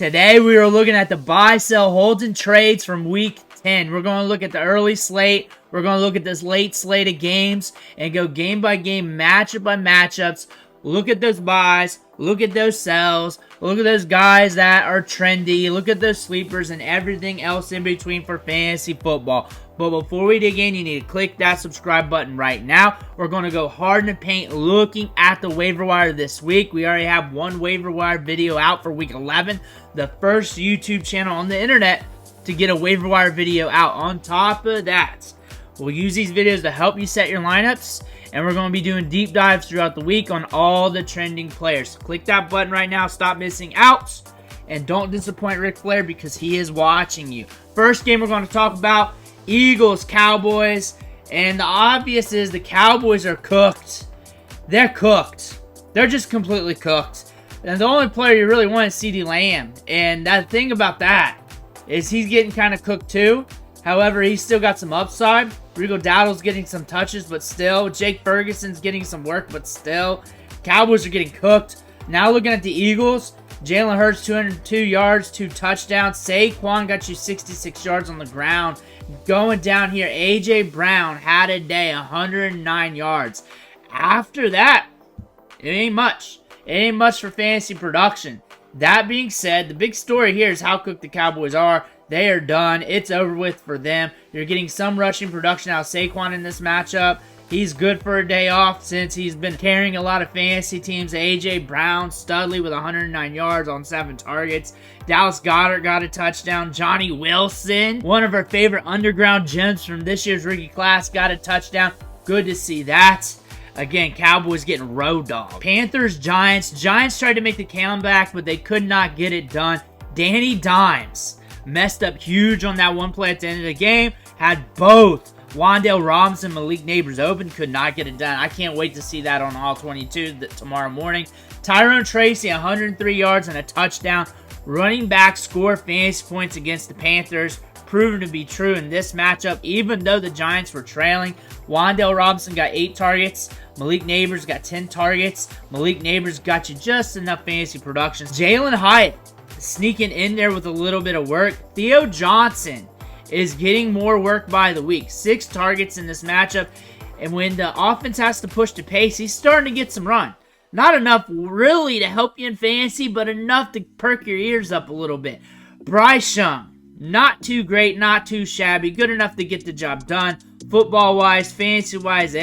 Today we are looking at the buy, sell, holds, and trades from week 10. We're going to look at the early slate. We're going to look at this late slate of games and go game by game, matchup by matchups. Look at those buys. Look at those sells. Look at those guys that are trendy. Look at those sleepers and everything else in between for fantasy football. But before we dig in, you need to click that subscribe button right now. We're going to go hard in the paint looking at the waiver wire this week. We already have one waiver wire video out for week 11. The first YouTube channel on the internet to get a waiver wire video out. On top of that, we'll use these videos to help you set your lineups. And we're going to be doing deep dives throughout the week on all the trending players. Click that button right now. Stop missing out. And don't disappoint Ric Flair because he is watching you. First game we're going to talk about, Eagles, Cowboys. And the obvious is the Cowboys are cooked. They're cooked. They're just completely cooked. And the only player you really want is CeeDee Lamb. And the thing about that is he's getting kind of cooked too. However, he's still got some upside. Rico Dowdle's getting some touches, but still. Jake Ferguson's getting some work, but still. Cowboys are getting cooked. Now looking at the Eagles, Jalen Hurts, 202 yards, 2 touchdowns. Saquon got you 66 yards on the ground. Going down here, A.J. Brown had a day, 109 yards. After that, it ain't much. It ain't much for fantasy production. That being said, the big story here is how cooked the Cowboys are. They are done. It's over with for them. You're getting some rushing production out of Saquon in this matchup. He's good for a day off since he's been carrying a lot of fantasy teams. A.J. Brown, Studley with 109 yards on 7 targets. Dallas Goedert got a touchdown. Johnny Wilson, one of our favorite underground gems from this year's rookie class, got a touchdown. Good to see that. Again, Cowboys getting road dog. Panthers, Giants. Giants tried to make the comeback, but they could not get it done. Danny Dimes messed up huge on that one play at the end of the game. Had both Wan'Dale Robinson, Malik Neighbors open. Could not get it done. I can't wait to see that on All 22 tomorrow morning. Tyrone Tracy, 103 yards and a touchdown. Running back score fantasy points against the Panthers. Proven to be true in this matchup, even though the Giants were trailing. Wan'Dale Robinson got 8 targets. Malik Neighbors got 10 targets. Malik Neighbors got you just enough fantasy production. Jalen Hyatt sneaking in there with a little bit of work. Theo Johnson is getting more work by the week. 6 targets in this matchup. And when the offense has to push the pace, he's starting to get some run. Not enough really to help you in fantasy, but enough to perk your ears up a little bit. Bryce Young, not too great, not too shabby. Good enough to get the job done. Football-wise, fantasy-wise,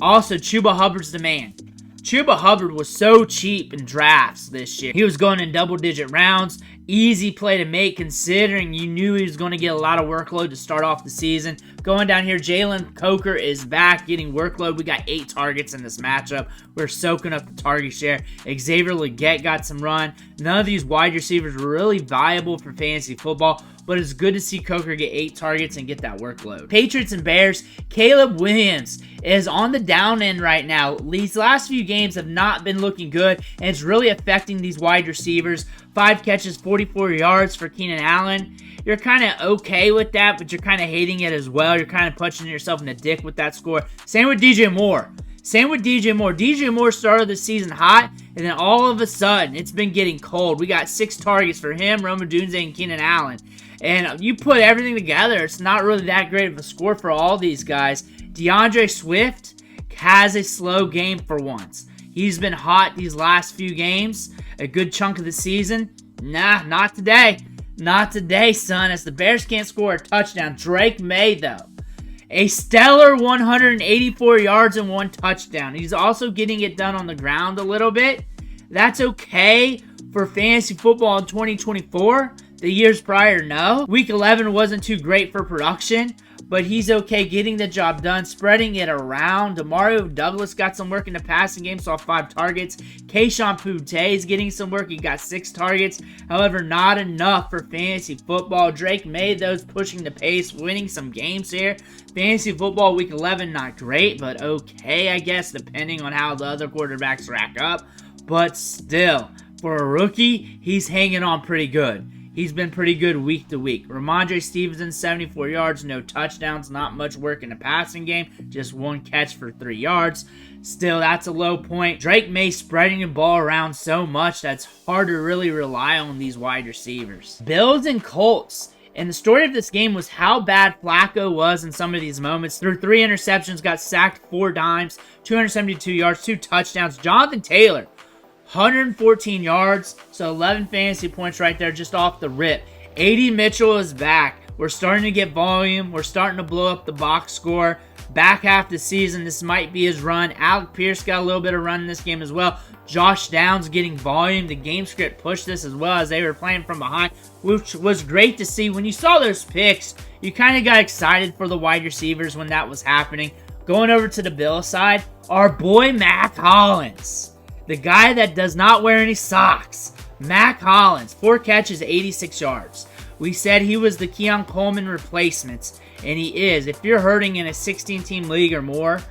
Also, Chuba Hubbard's the man. Chuba Hubbard was so cheap in drafts this year. He was going in double-digit rounds. Easy play to make considering you knew he was going to get a lot of workload to start off the season. Going down here, Jalen Coker is back getting workload. We got 8 targets in this matchup. We're soaking up the target share. Xavier Legette got some run. None of these wide receivers were really viable for fantasy football, but it's good to see Coker get 8 targets and get that workload. Patriots and Bears, Caleb Williams is on the down end right now. These last few games have not been looking good, and it's really affecting these wide receivers. 5 catches, 44 yards for Keenan Allen. You're kind of okay with that, but you're kind of hating it as well. You're kind of punching yourself in the dick with that score. Same with DJ Moore. DJ Moore started the season hot, and then all of a sudden, it's been getting cold. We got 6 targets for him, Rome Odunze, and Keenan Allen. And you put everything together, it's not really that great of a score for all these guys. DeAndre Swift has a slow game for once. He's been hot these last few games, a good chunk of the season. Nah, not today. Not today, son, as the Bears can't score a touchdown. Drake May, though, a stellar 184 yards and 1 touchdown. He's also getting it done on the ground a little bit. That's okay for fantasy football in 2024. The years prior, no. Week 11 wasn't too great for production, but he's okay getting the job done, spreading it around. Demario Douglas got some work in the passing game, saw 5 targets. Kayshon Boutte is getting some work. He got 6 targets. However, not enough for fantasy football. Drake made those pushing the pace, winning some games here. Fantasy football week 11, not great, but okay, I guess, depending on how the other quarterbacks rack up. But still, for a rookie, he's hanging on pretty good. he's been pretty good week to week. Ramondre Stevenson, 74 yards, no touchdowns, not much work in the passing game, just 1 catch for 3 yards. Still, that's a low point. Drake May spreading the ball around so much that's hard to really rely on these wide receivers. Bills and Colts. And the story of this game was how bad Flacco was in some of these moments. Threw 3 interceptions, got sacked 4 times, 272 yards, 2 touchdowns. Jonathan Taylor, 114 yards, so 11 fantasy points right there just off the rip. A.D. Mitchell is back. We're starting to get volume. We're starting to blow up the box score. Back half of the season, this might be his run. Alec Pierce got a little bit of run in this game as well. Josh Downs getting volume. The game script pushed this as well as they were playing from behind, which was great to see. When you saw those picks, you kind of got excited for the wide receivers when that was happening. Going over to the Bills side, our boy Mac Hollins, the guy that does not wear any socks. Mac Hollins, 4 catches, 86 yards. We said he was the Keon Coleman replacement, and he is. If you're hurting in a 16-team league or more,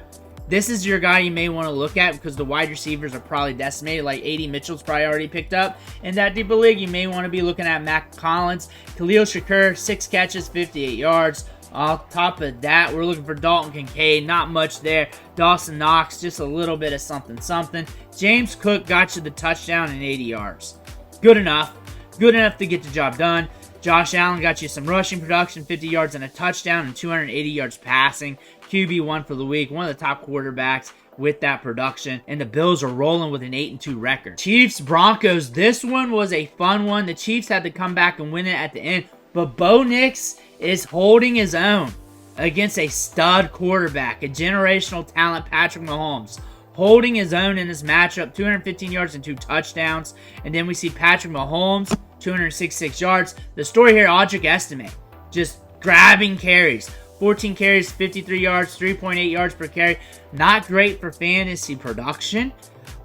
this is your guy you may want to look at because the wide receivers are probably decimated. Like A.D. Mitchell's probably already picked up. In that deeper league, you may want to be looking at Mac Hollins. Khalil Shakur, 6 catches, 58 yards. On top of that, we're looking for Dalton Kincaid. Not much there. Dawson Knox, just a little bit of something. James Cook got you the touchdown and 80 yards. Good enough. Good enough to get the job done. Josh Allen got you some rushing production, 50 yards and a touchdown, and 280 yards passing. QB1 for the week, one of the top quarterbacks with that production. And the Bills are rolling with an 8-2 record. Chiefs, Broncos, this one was a fun one. The Chiefs had to come back and win it at the end. But Bo Nix is holding his own against a stud quarterback, a generational talent, Patrick Mahomes. Holding his own in this matchup, 215 yards and 2 touchdowns. And then we see Patrick Mahomes, 266 yards. The story here, Audric Estime, just grabbing carries. 14 carries, 53 yards, 3.8 yards per carry. Not great for fantasy production,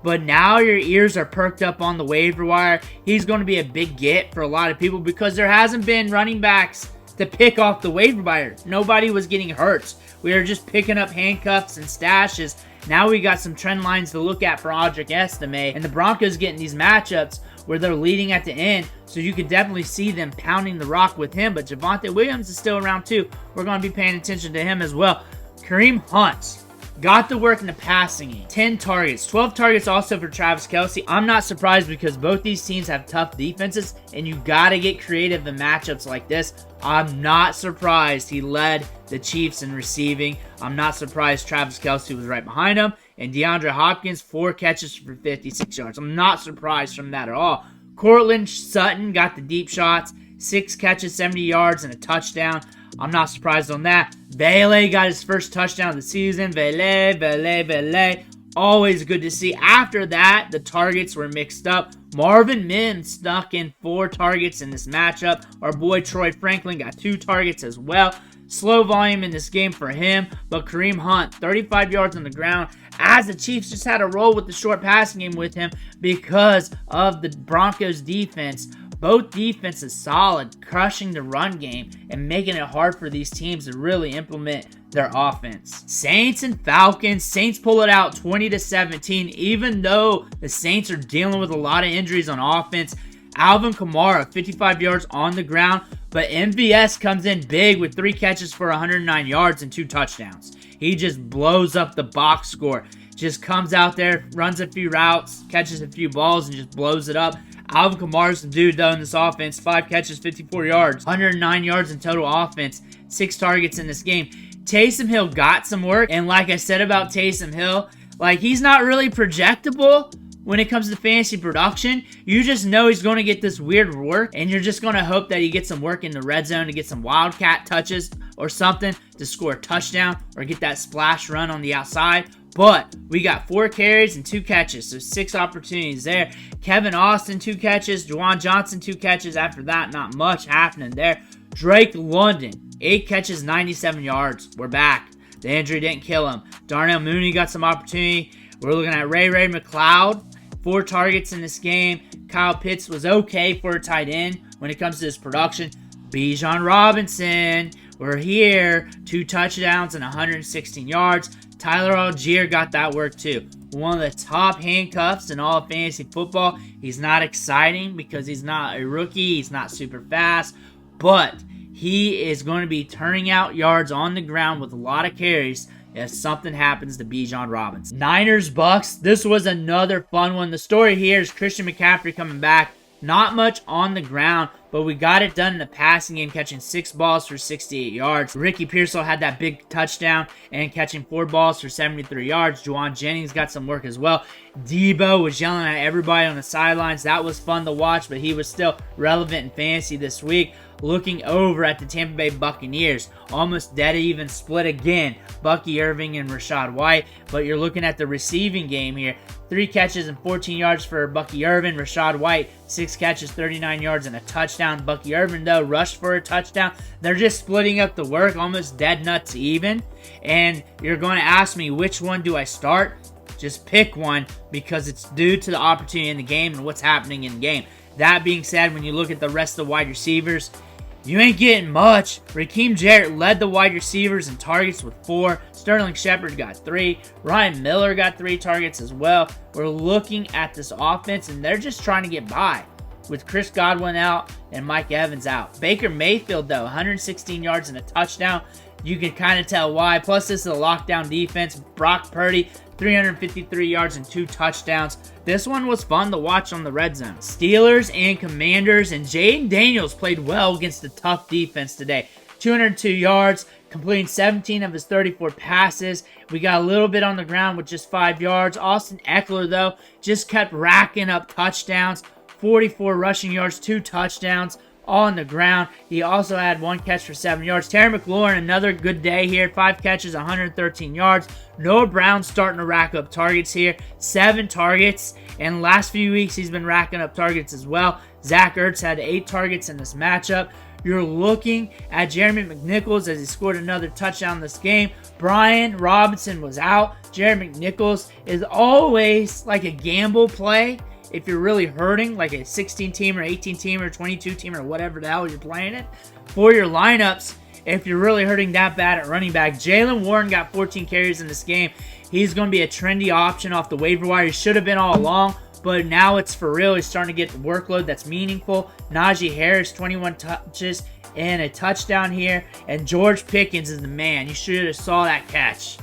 but now your ears are perked up on the waiver wire. He's going to be a big get for a lot of people because there hasn't been running backs to pick off the waiver wire. Nobody was getting hurt. We were just picking up handcuffs and stashes. Now we got some trend lines to look at for Audric Estime, and the Broncos getting these matchups where they're leading at the end, so you could definitely see them pounding the rock with him. But Javonte Williams is still around too. We're going to be paying attention to him as well. Kareem Hunt got to work in the passing game. 10 targets. 12 targets also for Travis Kelce. I'm not surprised because both these teams have tough defenses, and you got to get creative in matchups like this. I'm not surprised he led the Chiefs in receiving. I'm not surprised Travis Kelce was right behind him. And DeAndre Hopkins, 4 catches for 56 yards. I'm not surprised from that at all. Cortland Sutton got the deep shots. 6 catches, 70 yards, and a touchdown. I'm not surprised on that. Bailey got his first touchdown of the season. Bailey. Always good to see. After that, the targets were mixed up. Marvin Mims snuck in 4 targets in this matchup. Our boy Troy Franklin got 2 targets as well. Slow volume in this game for him, but Kareem Hunt, 35 yards on the ground, as the Chiefs just had to roll with the short passing game with him because of the Broncos defense. Both defenses solid, crushing the run game and making it hard for these teams to really implement their offense. Saints and Falcons. Saints pull it out 20-17, even though the Saints are dealing with a lot of injuries on offense. Alvin Kamara, 55 yards on the ground, but MVS comes in big with 3 catches for 109 yards and 2 touchdowns. He just blows up the box score. Just comes out there, runs a few routes, catches a few balls, and just blows it up. Alvin Kamara's the dude, though, in this offense. 5 catches, 54 yards, 109 yards in total offense, 6 targets in this game. Taysom Hill got some work, and like I said about Taysom Hill, like, he's not really projectable when it comes to fantasy production. You just know he's going to get this weird work, and you're just going to hope that he gets some work in the red zone to get some wildcat touches or something to score a touchdown or get that splash run on the outside. But we got 4 carries and 2 catches, so 6 opportunities there. Kevin Austin, 2 catches. Juwan Johnson, 2 catches. After that, not much happening there. Drake London, 8 catches, 97 yards. We're back. The injury didn't kill him. Darnell Mooney got some opportunity. We're looking at Ray McLeod, 4 targets in this game. Kyle Pitts was okay for a tight end when it comes to his production. Bijan Robinson, we're here. 2 touchdowns and 116 yards. Tyler Algier got that work too. One of the top handcuffs in all of fantasy football. He's not exciting because he's not a rookie. He's not super fast. But he is going to be turning out yards on the ground with a lot of carries if something happens to Bijan Robinson. Niners, Bucs. This was another fun one. The story here is Christian McCaffrey coming back. Not much on the ground, but we got it done in the passing game, catching 6 balls for 68 yards. Ricky Pearsall had that big touchdown and catching 4 balls for 73 yards. Juwan Jennings got some work as well. Debo was yelling at everybody on the sidelines. That was fun to watch, but he was still relevant in fantasy this week. Looking over at the Tampa Bay Buccaneers, almost dead even split again. Bucky Irving and Rachaad White, but you're looking at the receiving game here. 3 catches and 14 yards for Bucky Irving. Rachaad White, 6 catches, 39 yards, and a touchdown. Bucky Irving, though, rushed for a touchdown. They're just splitting up the work, almost dead nuts even. And you're going to ask me, which one do I start? Just pick one because it's due to the opportunity in the game and what's happening in the game. That being said, when you look at the rest of the wide receivers, you ain't getting much. Raheem Jarrett led the wide receivers in targets with 4. Sterling Shepard got 3. Ryan Miller got 3 targets as well. We're looking at this offense, and they're just trying to get by with Chris Godwin out and Mike Evans out. Baker Mayfield, though, 116 yards and a touchdown. You can kind of tell why. Plus, this is a lockdown defense. Brock Purdy, 353 yards and 2 touchdowns. This one was fun to watch on the red zone. Steelers and Commanders, and Jaden Daniels played well against the tough defense today. 202 yards, completing 17 of his 34 passes. We got a little bit on the ground with just 5 yards. Austin Eckler, though, just kept racking up touchdowns. 44 rushing yards, 2 touchdowns. All on the ground. He also had 1 catch for 7 yards. Terry McLaurin, another good day here. 5 catches, 113 yards. Noah Brown starting to rack up targets here. 7 targets. And last few weeks, he's been racking up targets as well. Zach Ertz had 8 targets in this matchup. You're looking at Jeremy McNichols as he scored another touchdown this game. Brian Robinson was out. Jeremy McNichols is always like a gamble play. If you're really hurting, like a 16-teamer, 18-teamer, 22-teamer, whatever the hell you're playing it, for your lineups, if you're really hurting that bad at running back. Jaylen Warren got 14 carries in this game. He's going to be a trendy option off the waiver wire. He should have been all along, but now it's for real. He's starting to get the workload that's meaningful. Najee Harris, 21 touches and a touchdown here. And George Pickens is the man. You should have saw that catch.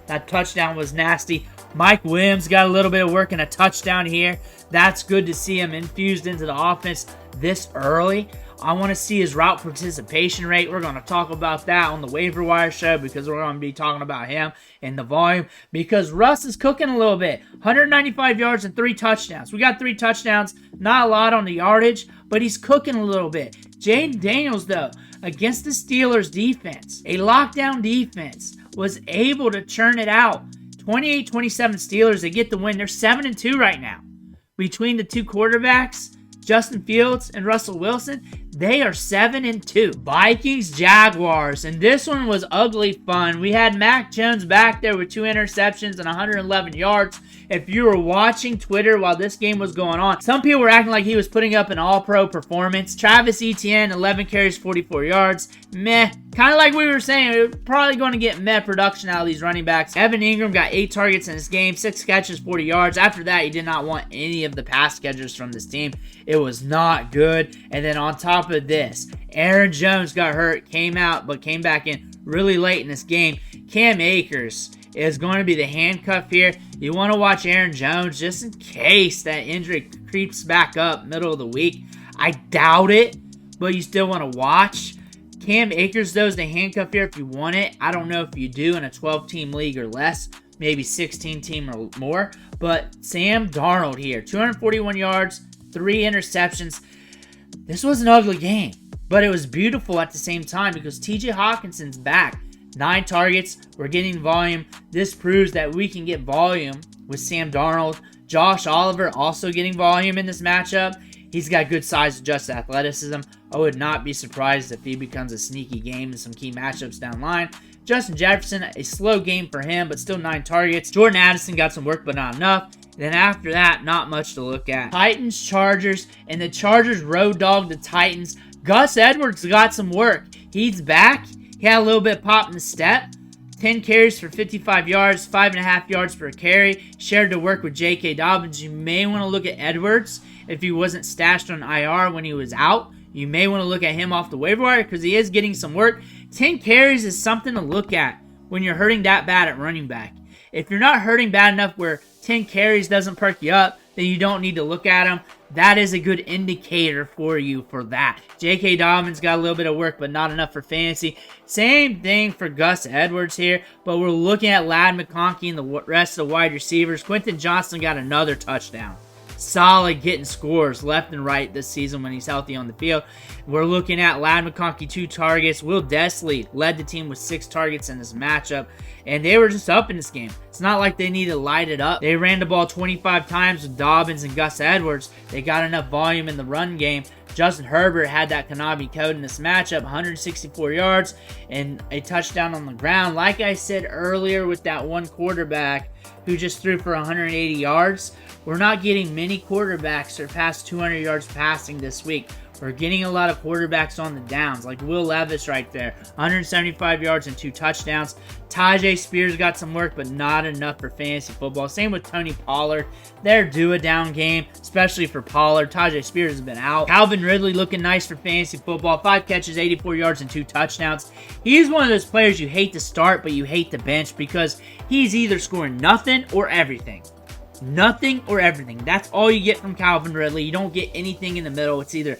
That touchdown was nasty. Mike Williams got a little bit of work and a touchdown here. That's good to see him infused into the offense this early. I want to see his route participation rate. We're going to talk about that on the waiver wire show because we're going to be talking about him and the volume because Russ is cooking a little bit. 195 yards and 3 touchdowns. We got 3 touchdowns. Not a lot on the yardage, but he's cooking a little bit. Jaden Daniels, though, against the Steelers defense, a lockdown defense, was able to churn it out. 28-27 Steelers, they get the win. They're 7-2 right now. Between the 2 quarterbacks, Justin Fields and Russell Wilson, they are 7-2. Vikings, Jaguars, and this one was ugly fun. We had Mac Jones back there with 2 interceptions and 111 yards. If you were watching Twitter while this game was going on, some people were acting like he was putting up an all-pro performance. Travis Etienne, 11 carries, 44 yards. Meh. Kind of like we were saying, we're probably going to get meh production out of these running backs. Evan Ingram got 8 targets in this game, 6 catches, 40 yards. After that, he did not want any of the pass catchers from this team. It was not good. And then on top of this, Aaron Jones got hurt, came out, but came back in really late in this game. Cam Akers is going to be the handcuff here. You want to watch Aaron Jones just in case that injury creeps back up middle of the week. I doubt it, but you still want to watch. Cam Akers, though, is the handcuff here if you want it. I don't know if you do in a 12-team league or less, maybe 16-team or more. But Sam Darnold here, 241 yards, 3 interceptions. This was an ugly game, but it was beautiful at the same time because TJ Hawkinson's back. 9 targets. We're getting volume. This proves that we can get volume with Sam Darnold. Josh Oliver also getting volume in this matchup. He's got good size, adjusted athleticism. I would not be surprised if he becomes a sneaky game in some key matchups down the line. Justin Jefferson, a slow game for him, but still 9 targets. Jordan Addison got some work, but not enough. Then after that, not much to look at. Titans, Chargers, and the Chargers road dog the Titans. Gus Edwards got some work. He's back. He had a little bit of pop in the step. 10 carries for 55 yards, 5.5 yards per carry. Shared the work with J.K. Dobbins. You may want to look at Edwards if he wasn't stashed on IR when he was out. You may want to look at him off the waiver wire because he is getting some work. 10 carries is something to look at when you're hurting that bad at running back. If you're not hurting bad enough where 10 carries doesn't perk you up, then you don't need to look at him. That is a good indicator for you for that. J.K. Dobbins got a little bit of work, but not enough for fantasy. Same thing for Gus Edwards here, but we're looking at Ladd McConkey and the rest of the wide receivers. Quentin Johnston got another touchdown. Solid getting scores left and right this season when he's healthy on the field. We're looking at Ladd McConkey, 2 targets. Will Desley led the team with 6 targets in this matchup, and they were just up in this game. It's not like they need to light it up. They ran the ball 25 times with Dobbins and Gus Edwards. They got enough volume in the run game. Justin Herbert had that Konami code in this matchup, 164 yards and a touchdown on the ground. Like I said earlier with that one quarterback who just threw for 180 yards, we're not getting many quarterbacks surpass 200 yards passing this week. We're getting a lot of quarterbacks on the downs, like Will Levis right there, 175 yards and 2 touchdowns. Tajay Spears got some work, but not enough for fantasy football. Same with Tony Pollard. They're due a down game, especially for Pollard. Tajay Spears has been out. Calvin Ridley looking nice for fantasy football. 5 catches, 84 yards, and 2 touchdowns. He's one of those players you hate to start, but you hate to bench because he's either scoring nothing or everything. Nothing or everything. That's all you get from Calvin Ridley. You don't get anything in the middle. It's either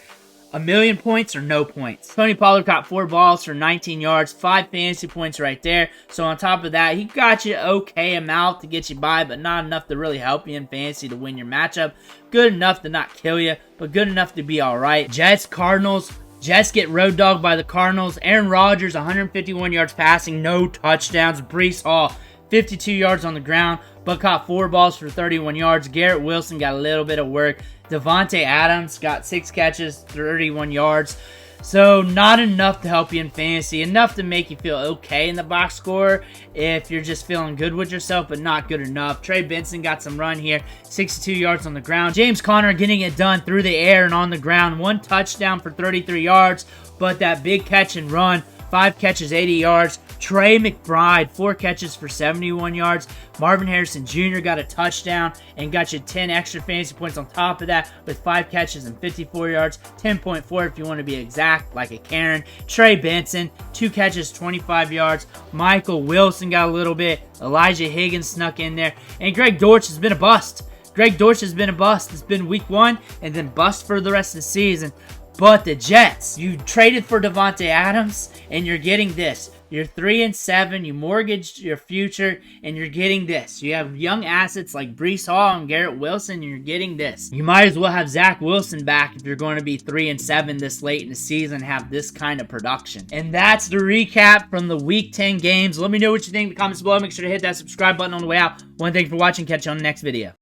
a million points or no points. Tony Pollard caught 4 balls for 19 yards, 5 fantasy points right there. So on top of that, he got you okay amount to get you by, but not enough to really help you in fantasy to win your matchup. Good enough to not kill you, but good enough to be all right. Jets, Cardinals. Jets get road dogged by the Cardinals. Aaron Rodgers, 151 yards passing, no touchdowns. Breece Hall, 52 yards on the ground, but caught 4 balls for 31 yards. Garrett Wilson got a little bit of work. Devontae Adams got 6 catches, 31 yards. So not enough to help you in fantasy. Enough to make you feel okay in the box score if you're just feeling good with yourself, but not good enough. Trey Benson got some run here, 62 yards on the ground. James Conner getting it done through the air and on the ground. 1 touchdown for 33 yards, but that big catch and run, 5 catches, 80 yards. Trey McBride, 4 catches for 71 yards. Marvin Harrison Jr. got a touchdown and got you 10 extra fantasy points on top of that with 5 catches and 54 yards. 10.4 if you want to be exact, like a Karen. Trey Benson, 2 catches, 25 yards. Michael Wilson got a little bit. Elijah Higgins snuck in there. And Greg Dortch has been a bust. Greg Dortch has been a bust. It's been week 1 and then bust for the rest of the season. But the Jets, you traded for Devontae Adams and you're getting this. You're 3-7, you mortgaged your future, and you're getting this. You have young assets like Breece Hall and Garrett Wilson, and you're getting this. You might as well have Zach Wilson back if you're going to be 3-7 this late in the season and have this kind of production. And that's the recap from the Week 10 games. Let me know what you think in the comments below. Make sure to hit that subscribe button on the way out. Thank you for watching. Catch you on the next video.